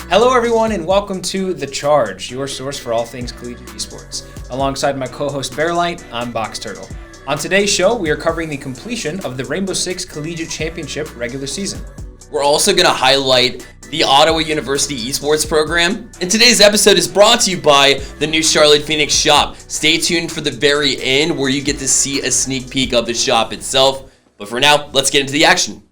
Hello everyone and welcome to The Charge, your source for all things collegiate esports. Alongside my co-host Bearlight, I'm Box Turtle. On today's show, we are covering the completion of the Rainbow Six Collegiate Championship regular season. We're also going to highlight the Ottawa University Esports program. And today's episode is brought to you by the new Charlotte Phoenix shop. Stay tuned for the very end where you get to see a sneak peek of the shop itself. But for now, let's get into the action.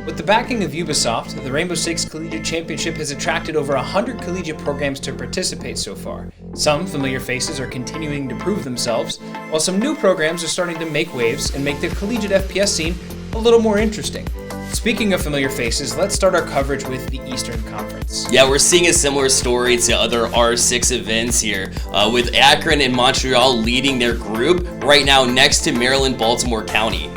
With the backing of Ubisoft, the Rainbow Six Collegiate Championship has attracted over 100 collegiate programs to participate so far. Some familiar faces are continuing to prove themselves, while some new programs are starting to make waves and make the collegiate FPS scene a little more interesting. Speaking of familiar faces, let's start our coverage with the Eastern Conference. Yeah, we're seeing a similar story to other R6 events here, with Akron and Montreal leading their group right now next to Maryland, Baltimore County.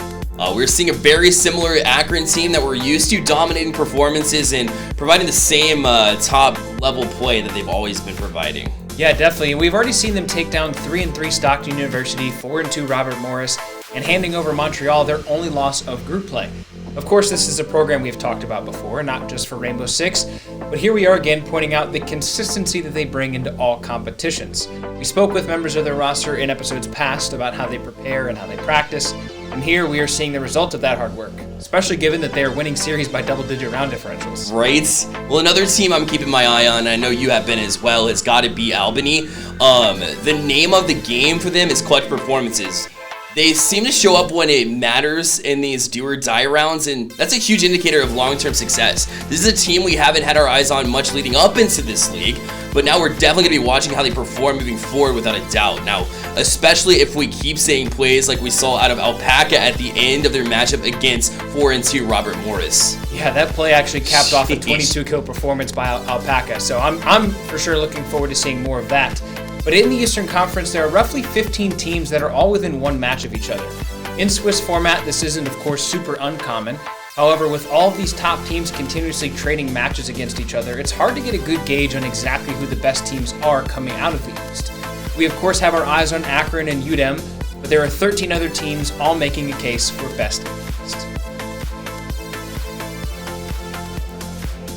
We're seeing a very similar Akron team that we're used to, dominating performances and providing the same top-level play that they've always been providing. Yeah, definitely. We've already seen them take down 3-3 Stockton University, 4-2 Robert Morris, and handing over Montreal their only loss of group play. Of course, this is a program we've talked about before, not just for Rainbow Six, but here we are again pointing out the consistency that they bring into all competitions. We spoke with members of their roster in episodes past about how they prepare and how they practice, and here we are seeing the result of that hard work, especially given that they are winning series by double-digit round differentials. Right? Well, another team I'm keeping my eye on, and I know you have been as well, has got to be Albany. The name of the game for them is clutch performances. They seem to show up when it matters in these do-or-die rounds, and that's a huge indicator of long-term success. This is a team we haven't had our eyes on much leading up into this league, but now we're definitely going to be watching how they perform moving forward without a doubt. Now, especially if we keep seeing plays like we saw out of Alpaca at the end of their matchup against 4-2 Robert Morris. Yeah, that play actually capped off a 22-kill performance by Alpaca, so I'm for sure looking forward to seeing more of that. But in the Eastern Conference, there are roughly 15 teams that are all within one match of each other. In Swiss format, this isn't, of course, super uncommon. However, with all of these top teams continuously trading matches against each other, it's hard to get a good gauge on exactly who the best teams are coming out of the East. We, of course, have our eyes on Akron and UDEM, but there are 13 other teams all making a case for best in the East.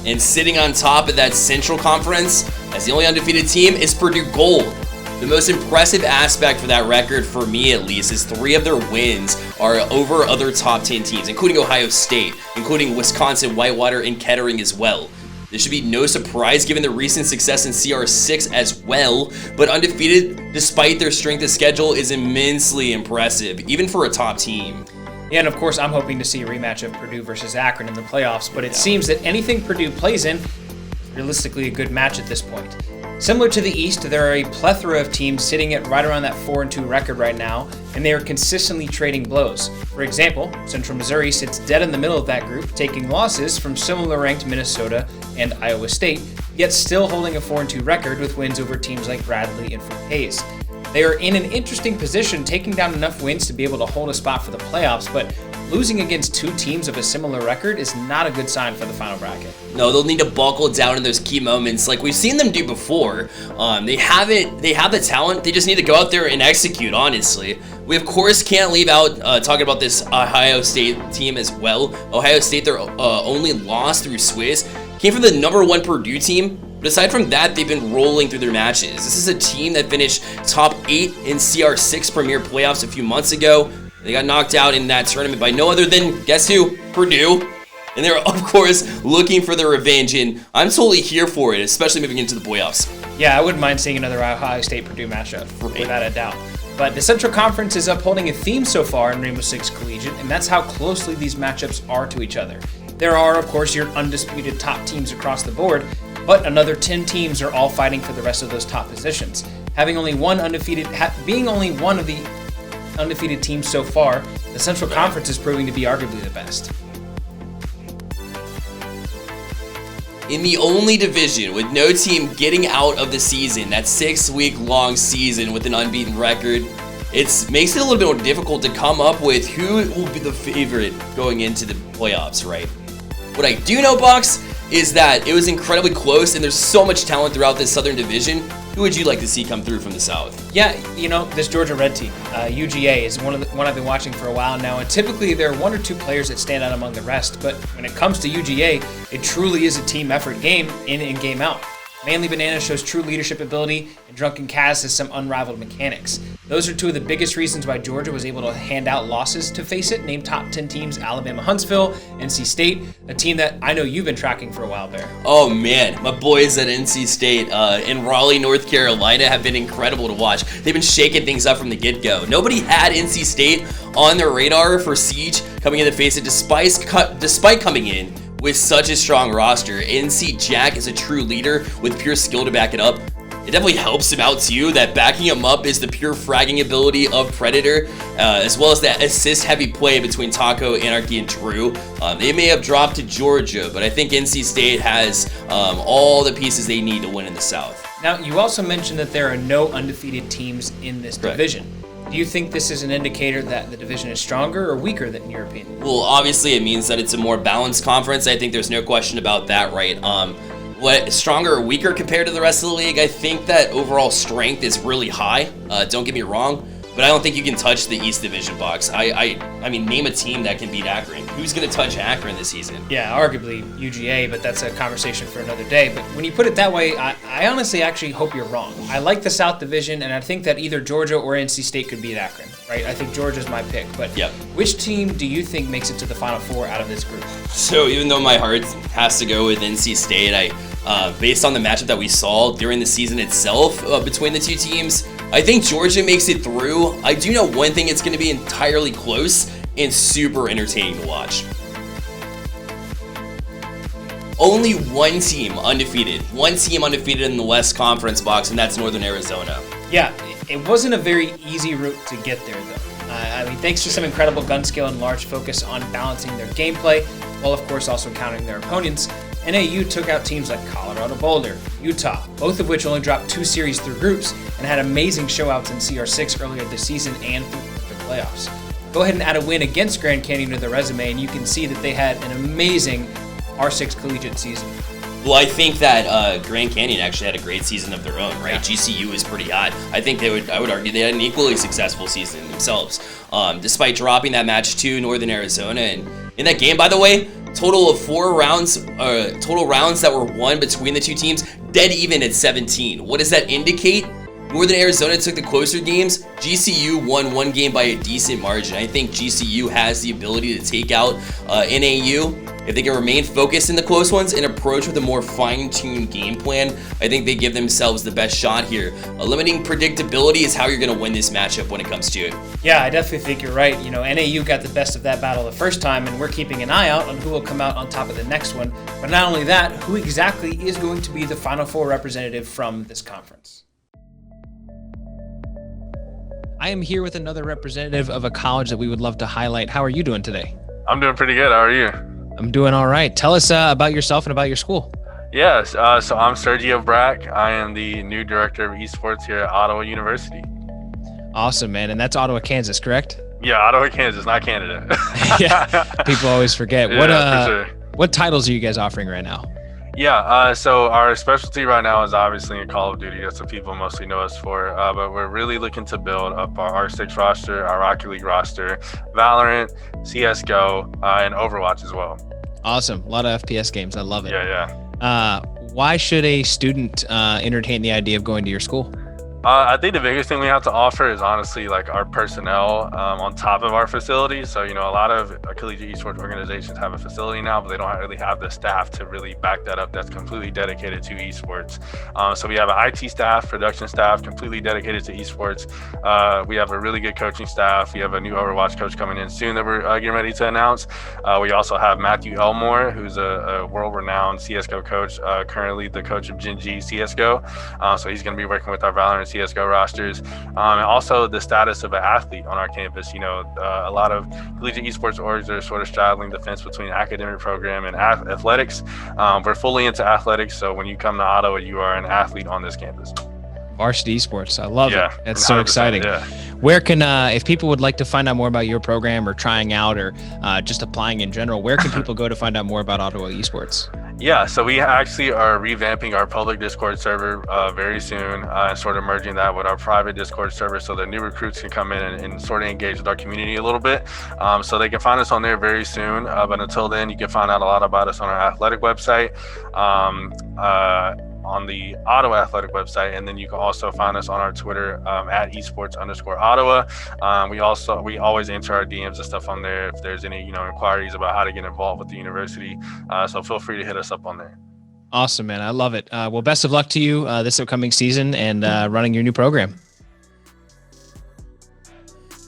And sitting on top of that Central Conference as the only undefeated team is Purdue Gold. The most impressive aspect for that record, for me at least, is 3 of their wins are over other top 10 teams, including Ohio State, including Wisconsin, Whitewater, and Kettering as well. This should be no surprise given the recent success in CR6 as well, but undefeated despite their strength of schedule is immensely impressive, even for a top team. Yeah, and of course, I'm hoping to see a rematch of Purdue versus Akron in the playoffs, but it seems that anything Purdue plays in is realistically a good match at this point. Similar to the East, there are a plethora of teams sitting at right around that 4-2 record right now, and they are consistently trading blows. For example, Central Missouri sits dead in the middle of that group, taking losses from similar ranked Minnesota and Iowa State, yet still holding a 4-2 record with wins over teams like Bradley and Fort Hays. They are in an interesting position, taking down enough wins to be able to hold a spot for the playoffs, but losing against 2 teams of a similar record is not a good sign for the final bracket. No, they'll need to buckle down in those key moments like we've seen them do before. They have the talent, they just need to go out there and execute, honestly. We, of course, can't leave out talking about this Ohio State team as well. Ohio State, their only loss through Swiss, came from the #1 Purdue team. But aside from that, they've been rolling through their matches. This is a team that finished top 8 in CR6 Premier Playoffs a few months ago. They got knocked out in that tournament by no other than, guess who? Purdue. And they're, of course, looking for their revenge, and I'm totally here for it, especially moving into the playoffs. Yeah, I wouldn't mind seeing another Ohio State-Purdue matchup, without a doubt. But the Central Conference is upholding a theme so far in Rainbow Six Collegiate, and that's how closely these matchups are to each other. There are, of course, your undisputed top teams across the board, but another 10 teams are all fighting for the rest of those top positions. Being only one of the undefeated teams so far, the Central Conference is proving to be arguably the best. In the only division with no team getting out of the season, that 6-week-long season with an unbeaten record, it makes it a little bit more difficult to come up with who will be the favorite going into the playoffs, right? What I do know, Box, is that it was incredibly close, and there's so much talent throughout this Southern Division. Who would you like to see come through from the South? Yeah, this Georgia Red team, UGA, is one I've been watching for a while now, and typically there are one or two players that stand out among the rest, but when it comes to UGA, it truly is a team effort game in and game out. Manly Banana shows true leadership ability, and Drunken Kaz has some unrivaled mechanics. Those are two of the biggest reasons why Georgia was able to hand out losses to FaceIT, named top 10 teams Alabama Huntsville, NC State, a team that I know you've been tracking for a while there. Oh man, my boys at NC State in Raleigh, North Carolina have been incredible to watch. They've been shaking things up from the get-go. Nobody had NC State on their radar for Siege coming into FaceIT despite coming in with such a strong roster. NC Jack is a true leader with pure skill to back it up. It definitely helps him out too that backing him up is the pure fragging ability of Predator, as well as that assist-heavy play between Taco, Anarchy, and Drew. They may have dropped to Georgia, but I think NC State has all the pieces they need to win in the South. Now, you also mentioned that there are no undefeated teams in this division. Do you think this is an indicator that the division is stronger or weaker than your opinion? Well, obviously it means that it's a more balanced conference. I think there's no question about that, right? What stronger or weaker compared to the rest of the league? I think that overall strength is really high. Don't get me wrong, but I don't think you can touch the East Division box. I mean, name a team that can beat Akron. Who's going to touch Akron this season? Yeah, arguably UGA, but that's a conversation for another day. But when you put it that way, I honestly actually hope you're wrong. I like the South Division, and I think that either Georgia or NC State could beat Akron, right? I think Georgia's my pick. But which team do you think makes it to the Final Four out of this group? So even though my heart has to go with NC State, based on the matchup that we saw during the season itself between the two teams, I think Georgia makes it through. I do know one thing, it's going to be entirely close and super entertaining to watch. Only one team undefeated in the West Conference box, and that's Northern Arizona. Yeah, it wasn't a very easy route to get there, though. I mean, thanks to some incredible gun skill and large focus on balancing their gameplay, while of course also countering their opponents, NAU took out teams like Colorado Boulder, Utah, both of which only dropped 2 series through groups and had amazing showouts in CR6 earlier this season and through the playoffs. Go ahead and add a win against Grand Canyon to their resume, and you can see that they had an amazing R6 collegiate season. Well, I think that Grand Canyon actually had a great season of their own, right? Yeah. GCU is pretty hot. I think I would argue they had an equally successful season themselves, despite dropping that match to Northern Arizona. And in that game, by the way, total of 4 rounds, total rounds that were won between the two teams, dead even at 17. What does that indicate? Northern Arizona took the closer games. GCU won 1 game by a decent margin. I think GCU has the ability to take out NAU. If they can remain focused in the close ones and approach with a more fine-tuned game plan, I think they give themselves the best shot here. Limiting predictability is how you're going to win this matchup when it comes to it. Yeah, I definitely think you're right. NAU got the best of that battle the first time, and we're keeping an eye out on who will come out on top of the next one. But not only that, who exactly is going to be the Final Four representative from this conference? I am here with another representative of a college that we would love to highlight. How are you doing today? I'm doing pretty good. How are you? I'm doing all right. Tell us about yourself and about your school. Yes, so I'm Sergio Brack. I am the new director of esports here at Ottawa University. Awesome, man. And that's Ottawa, Kansas, correct? Yeah, Ottawa, Kansas, not Canada. Yeah, people always forget. Yeah, for sure. What titles are you guys offering right now? Yeah, so our specialty right now is obviously in Call of Duty. That's what people mostly know us for. But we're really looking to build up our R6 roster, our Rocket League roster, Valorant, CSGO, and Overwatch as well. Awesome. A lot of FPS games. I love it. Yeah. Why should a student entertain the idea of going to your school? I think the biggest thing we have to offer is honestly like our personnel on top of our facilities. So, a lot of collegiate esports organizations have a facility now, but they don't really have the staff to really back that up that's completely dedicated to esports. So we have an IT staff, production staff, completely dedicated to esports. We have a really good coaching staff. We have a new Overwatch coach coming in soon that we're getting ready to announce. We also have Matthew Elmore, who's a world-renowned CSGO coach, currently the coach of Gen G CSGO. So he's going to be working with our Valorant CSGO rosters, and also the status of an athlete on our campus. A lot of collegiate esports orgs are sort of straddling the fence between academic program and athletics. We're fully into athletics, so when you come to Ottawa, you are an athlete on this campus. Varsity esports, I love it. It's so exciting. Yeah. Where can, if people would like to find out more about your program or trying out or just applying in general, where can people go to find out more about Ottawa Esports? Yeah, so we actually are revamping our public Discord server very soon, and sort of merging that with our private Discord server so that new recruits can come in and sort of engage with our community a little bit. So they can find us on there very soon. But until then, you can find out a lot about us on our athletic website, on the Ottawa Athletic website, and then you can also find us on our Twitter at esports_Ottawa. We always answer our DMs and stuff on there if there's any inquiries about how to get involved with the university. So feel free to hit us up on there. Awesome, man. I love it. Well, best of luck to you this upcoming season and running your new program.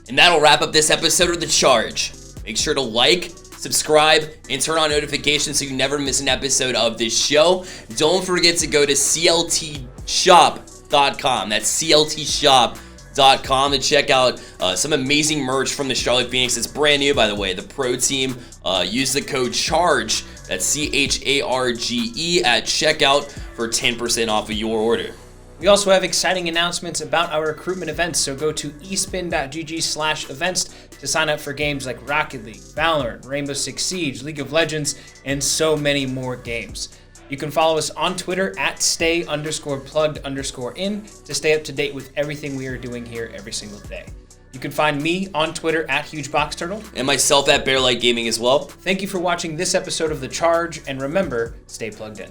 And that'll wrap up this episode of The Charge. Make sure to like, subscribe, and turn on notifications so you never miss an episode of this show. Don't forget to go to cltshop.com. That's cltshop.com to check out some amazing merch from the Charlotte Phoenix. It's brand new, by the way. The pro team. Use the code CHARGE. That's CHARGE at checkout for 10% off of your order. We also have exciting announcements about our recruitment events, so go to espin.gg/events to sign up for games like Rocket League, Valorant, Rainbow Six Siege, League of Legends, and so many more games. You can follow us on Twitter at stay_plugged_in to stay up to date with everything we are doing here every single day. You can find me on Twitter at HugeBoxTurtle. And myself at Bearlight Gaming as well. Thank you for watching this episode of The Charge, and remember, stay plugged in.